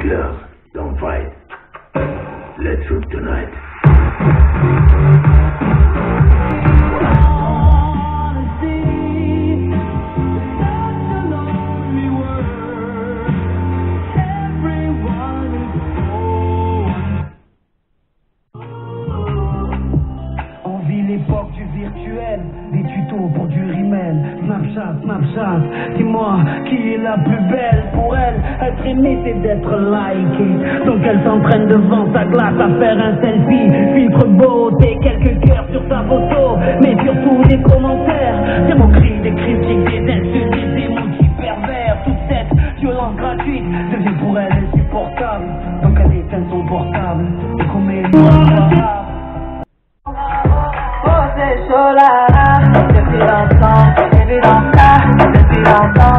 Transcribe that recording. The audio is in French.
club, don't fight. Let's hoop tonight. L'époque du virtuel, des tutos pour du rimel. Snapchat, dis-moi qui est la plus belle pour elle. Être aimée c'est d'être likée. Donc elle s'entraîne devant sa glace à faire un selfie. Filtre beauté, quelques cœurs sur sa photo, mais surtout des commentaires, des moqueries, des critiques, des insultes, des émojis pervers. Toute cette violence gratuite devient pour elle insupportable. Donc elle éteint son portable et qu'on met Depuis longtemps, depuis longtemps, depuis longtemps.